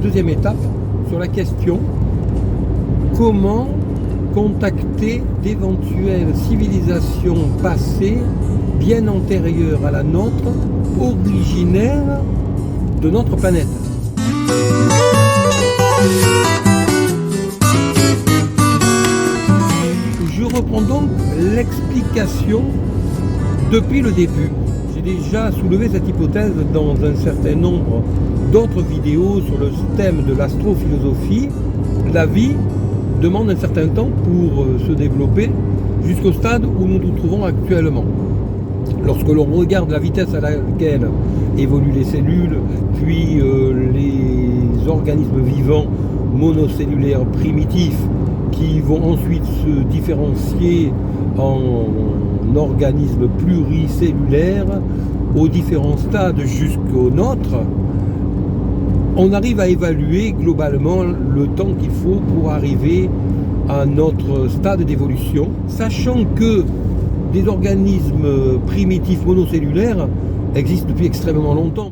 deuxième étape sur la question comment contacter d'éventuelles civilisations passées bien antérieures à la nôtre, originaires de notre planète. Je reprends donc l'explication depuis le début. J'ai déjà soulevé cette hypothèse dans un certain nombre d'autres vidéos sur le thème de l'astrophilosophie. La vie demande un certain temps pour se développer jusqu'au stade où nous nous trouvons actuellement. Lorsque l'on regarde la vitesse à laquelle évoluent les cellules, puis les organismes vivants monocellulaires primitifs qui vont ensuite se différencier en organismes pluricellulaires aux différents stades jusqu'au nôtre, on arrive à évaluer globalement le temps qu'il faut pour arriver à notre stade d'évolution, sachant que des organismes primitifs monocellulaires existent depuis extrêmement longtemps,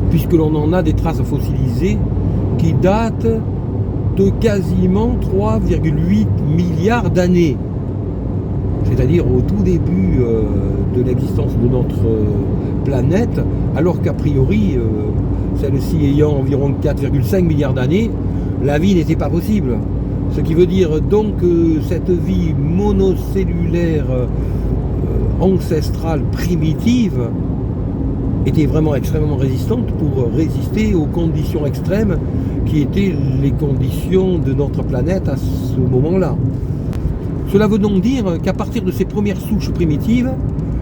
puisque l'on en a des traces fossilisées qui datent de quasiment 3,8 milliards d'années, c'est-à-dire au tout début de l'existence de notre planète, alors qu'a priori, celle-ci ayant environ 4,5 milliards d'années, la vie n'était pas possible. Ce qui veut dire donc que cette vie monocellulaire ancestrale primitive était vraiment extrêmement résistante pour résister aux conditions extrêmes qui étaient les conditions de notre planète à ce moment-là. Cela veut donc dire qu'à partir de ces premières souches primitives,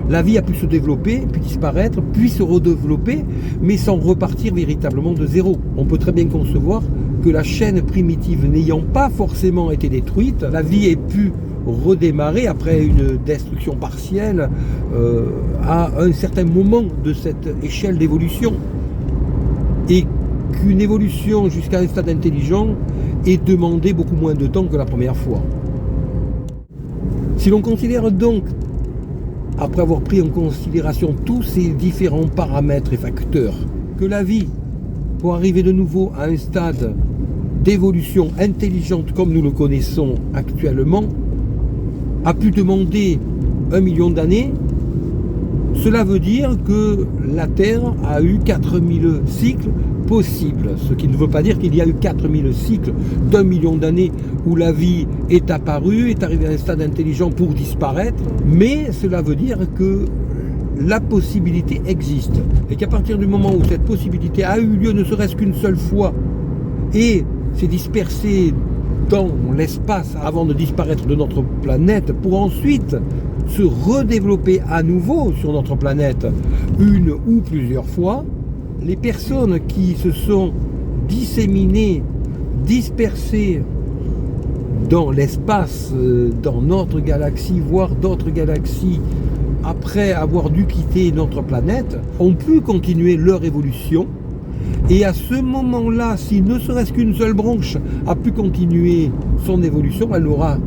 la vie a pu se développer, puis disparaître, puis se redévelopper, mais sans repartir véritablement de zéro. On peut très bien concevoir que la chaîne primitive n'ayant pas forcément été détruite, la vie ait pu redémarrer après une destruction partielle à un certain moment de cette échelle d'évolution. Et qu'une évolution jusqu'à un stade intelligent ait demandé beaucoup moins de temps que la première fois. Si l'on considère donc, après avoir pris en considération tous ces différents paramètres et facteurs, que la vie, pour arriver de nouveau à un stade d'évolution intelligente comme nous le connaissons actuellement, a pu demander 1 million d'années, cela veut dire que la Terre a eu 4000 cycles possibles, ce qui ne veut pas dire qu'il y a eu 4000 cycles d'1 million d'années où la vie est apparue, est arrivée à un stade intelligent pour disparaître, mais cela veut dire que la possibilité existe et qu'à partir du moment où cette possibilité a eu lieu ne serait-ce qu'une seule fois et s'est dispersée dans l'espace avant de disparaître de notre planète pour ensuite se redévelopper à nouveau sur notre planète une ou plusieurs fois, les personnes qui se sont disséminées, dispersées dans l'espace, dans notre galaxie, voire d'autres galaxies, après avoir dû quitter notre planète, ont pu continuer leur évolution. Et à ce moment-là, si ne serait-ce qu'une seule branche a pu continuer son évolution, elle n'aura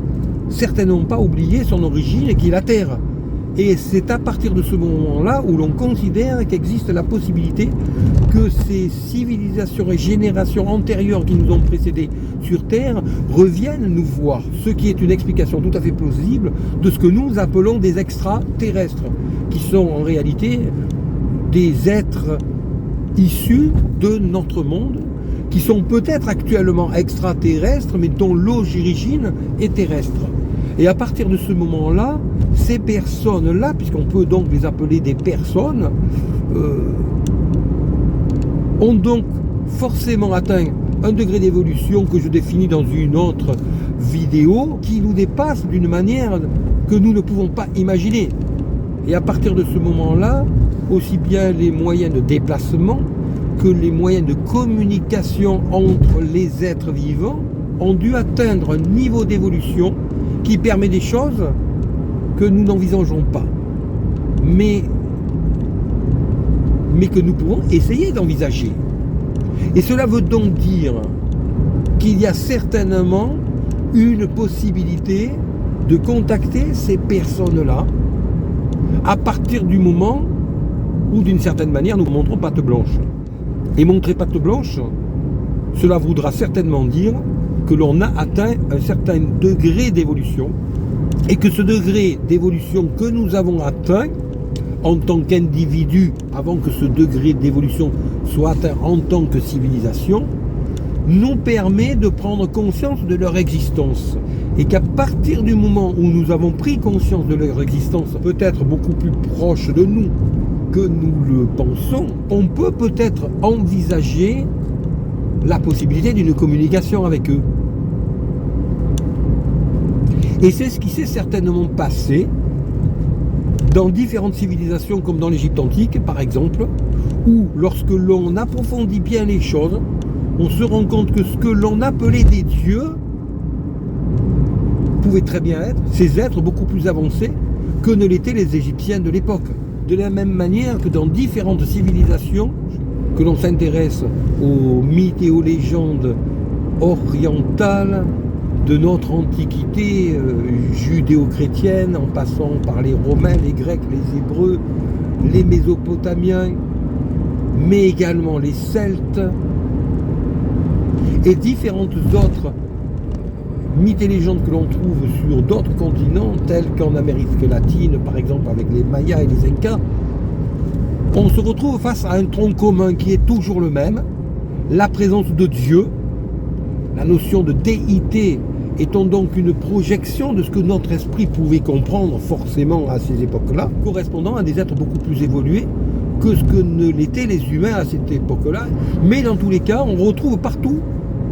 certainement pas oublié son origine qui est la Terre. Et c'est à partir de ce moment-là où l'on considère qu'existe la possibilité que ces civilisations et générations antérieures qui nous ont précédés sur Terre reviennent nous voir. Ce qui est une explication tout à fait plausible de ce que nous appelons des extraterrestres, qui sont en réalité des êtres issus de notre monde, qui sont peut-être actuellement extraterrestres, mais dont l'origine est terrestre. Et à partir de ce moment-là, ces personnes-là, puisqu'on peut donc les appeler des personnes, ont donc forcément atteint un degré d'évolution que je définis dans une autre vidéo, qui nous dépasse d'une manière que nous ne pouvons pas imaginer. Et à partir de ce moment-là, aussi bien les moyens de déplacement que les moyens de communication entre les êtres vivants ont dû atteindre un niveau d'évolution qui permet des choses que nous n'envisageons pas, mais que nous pouvons essayer d'envisager. Et cela veut donc dire qu'il y a certainement une possibilité de contacter ces personnes-là à partir du moment où, d'une certaine manière, nous montrons patte blanche. Et montrer patte blanche, cela voudra certainement dire que l'on a atteint un certain degré d'évolution et que ce degré d'évolution que nous avons atteint en tant qu'individu, avant que ce degré d'évolution soit atteint en tant que civilisation, nous permet de prendre conscience de leur existence. Et qu'à partir du moment où nous avons pris conscience de leur existence, peut-être beaucoup plus proche de nous que nous le pensons, on peut peut-être envisager la possibilité d'une communication avec eux. Et c'est ce qui s'est certainement passé dans différentes civilisations, comme dans l'Égypte antique, par exemple, où lorsque l'on approfondit bien les choses, on se rend compte que ce que l'on appelait des dieux pouvaient très bien être ces êtres beaucoup plus avancés que ne l'étaient les Égyptiens de l'époque. De la même manière que dans différentes civilisations, que l'on s'intéresse aux mythes et aux légendes orientales de notre antiquité judéo-chrétienne, en passant par les Romains, les Grecs, les Hébreux, les Mésopotamiens, mais également les Celtes, et différentes autres mythes et légendes que l'on trouve sur d'autres continents, tels qu'en Amérique latine, par exemple avec les Mayas et les Incas, on se retrouve face à un tronc commun qui est toujours le même, la présence de Dieu, la notion de déité étant donc une projection de ce que notre esprit pouvait comprendre forcément à ces époques-là, correspondant à des êtres beaucoup plus évolués que ce que ne l'étaient les humains à cette époque-là. Mais dans tous les cas, on retrouve partout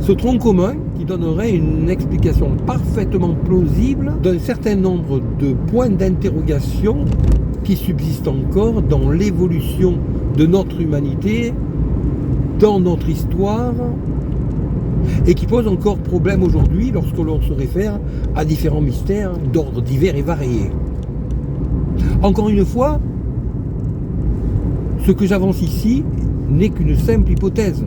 ce tronc commun qui donnerait une explication parfaitement plausible d'un certain nombre de points d'interrogation qui subsistent encore dans l'évolution de notre humanité, dans notre histoire, et qui posent encore problème aujourd'hui lorsque l'on se réfère à différents mystères d'ordre divers et variés. Encore une fois, ce que j'avance ici n'est qu'une simple hypothèse.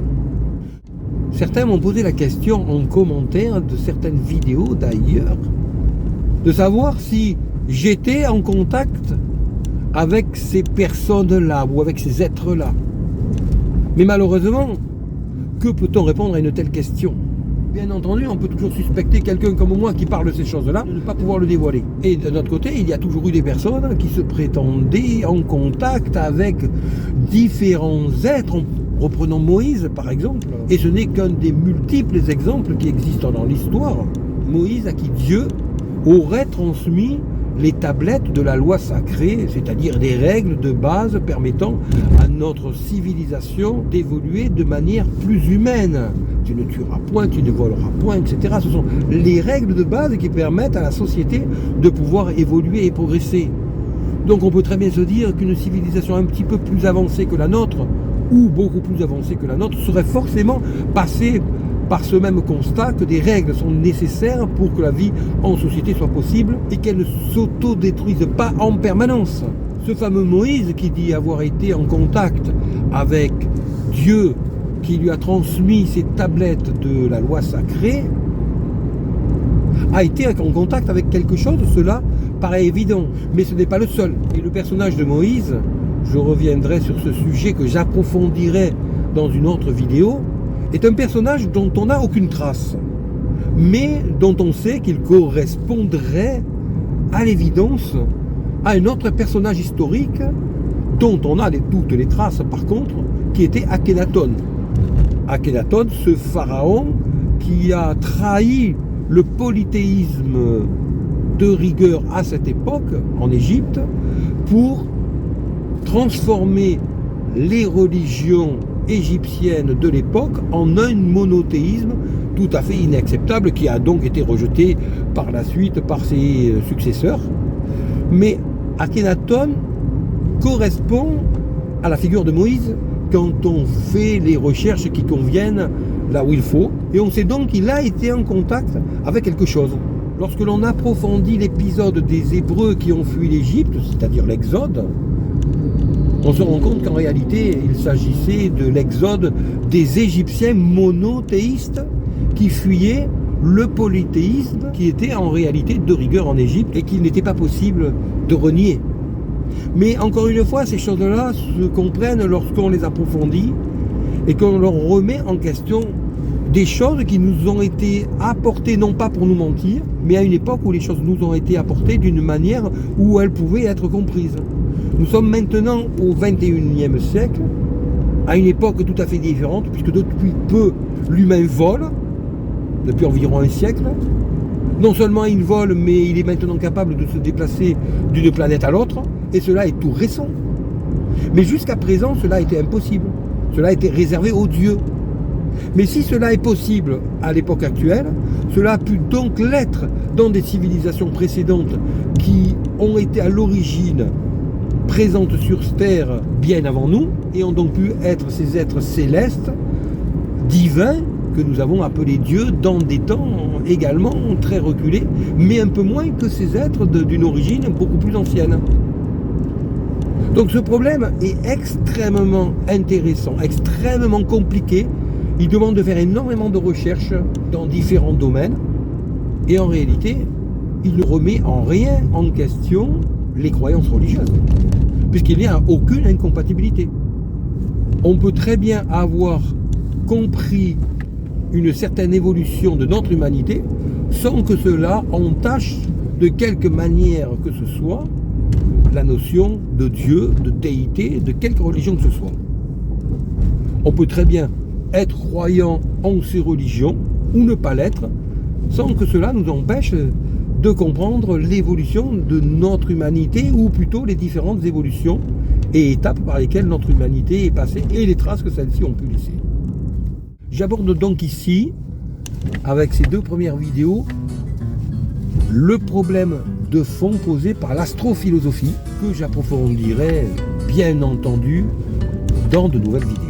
Certains m'ont posé la question en commentaire de certaines vidéos d'ailleurs, de savoir si j'étais en contact avec ces personnes-là ou avec ces êtres-là. Mais malheureusement, que peut-on répondre à une telle question? Bien entendu, on peut toujours suspecter quelqu'un comme moi qui parle de ces choses-là de ne pas pouvoir le dévoiler. Et de notre côté, il y a toujours eu des personnes qui se prétendaient en contact avec différents êtres. Reprenons Moïse par exemple, et ce n'est qu'un des multiples exemples qui existent dans l'histoire. Moïse à qui Dieu aurait transmis les tablettes de la loi sacrée, c'est-à-dire des règles de base permettant à notre civilisation d'évoluer de manière plus humaine. Tu ne tueras point, tu ne voleras point, etc. Ce sont les règles de base qui permettent à la société de pouvoir évoluer et progresser. Donc on peut très bien se dire qu'une civilisation un petit peu plus avancée que la nôtre, ou beaucoup plus avancée que la nôtre, serait forcément passée par ce même constat que des règles sont nécessaires pour que la vie en société soit possible et qu'elle ne s'auto-détruise pas en permanence. Ce fameux Moïse qui dit avoir été en contact avec Dieu qui lui a transmis ces tablettes de la loi sacrée a été en contact avec quelque chose, cela paraît évident, mais ce n'est pas le seul. Et le personnage de Moïse, je reviendrai sur ce sujet que j'approfondirai dans une autre vidéo, est un personnage dont on n'a aucune trace, mais dont on sait qu'il correspondrait à l'évidence à un autre personnage historique dont on a toutes les traces par contre, qui était Akhenaton. Akhenaton, ce pharaon qui a trahi le polythéisme de rigueur à cette époque en Égypte pour transformer les religions égyptiennes de l'époque en un monothéisme tout à fait inacceptable qui a donc été rejeté par la suite par ses successeurs. Mais Akhenaton correspond à la figure de Moïse quand on fait les recherches qui conviennent là où il faut, et on sait donc qu'il a été en contact avec quelque chose. Lorsque l'on approfondit l'épisode des Hébreux qui ont fui l'Égypte, c'est-à-dire l'Exode, on se rend compte qu'en réalité, il s'agissait de l'exode des Égyptiens monothéistes qui fuyaient le polythéisme qui était en réalité de rigueur en Égypte et qu'il n'était pas possible de renier. Mais encore une fois, ces choses-là se comprennent lorsqu'on les approfondit et qu'on leur remet en question des choses qui nous ont été apportées, non pas pour nous mentir, mais à une époque où les choses nous ont été apportées d'une manière où elles pouvaient être comprises. Nous sommes maintenant au XXIe siècle, à une époque tout à fait différente, puisque depuis peu, l'humain vole, depuis environ un siècle. Non seulement il vole, mais il est maintenant capable de se déplacer d'une planète à l'autre, et cela est tout récent. Mais jusqu'à présent, cela était impossible. Cela était réservé aux dieux. Mais si cela est possible à l'époque actuelle, cela a pu donc l'être dans des civilisations précédentes qui ont été à l'origine présentes sur Terre bien avant nous et ont donc pu être ces êtres célestes, divins, que nous avons appelés dieux dans des temps également très reculés, mais un peu moins que ces êtres d'une origine beaucoup plus ancienne. Donc ce problème est extrêmement intéressant, extrêmement compliqué. Il demande de faire énormément de recherches dans différents domaines. Et en réalité, il ne remet en rien en question les croyances religieuses, puisqu'il n'y a aucune incompatibilité. On peut très bien avoir compris une certaine évolution de notre humanité sans que cela entache de quelque manière que ce soit la notion de Dieu, de déité, de quelque religion que ce soit. On peut très bien être croyant en ces religions ou ne pas l'être sans que cela nous empêche de comprendre l'évolution de notre humanité ou plutôt les différentes évolutions et étapes par lesquelles notre humanité est passée et les traces que celles-ci ont pu laisser. J'aborde donc ici, avec ces deux premières vidéos, le problème de fond posé par l'astrophilosophie que j'approfondirai bien entendu dans de nouvelles vidéos.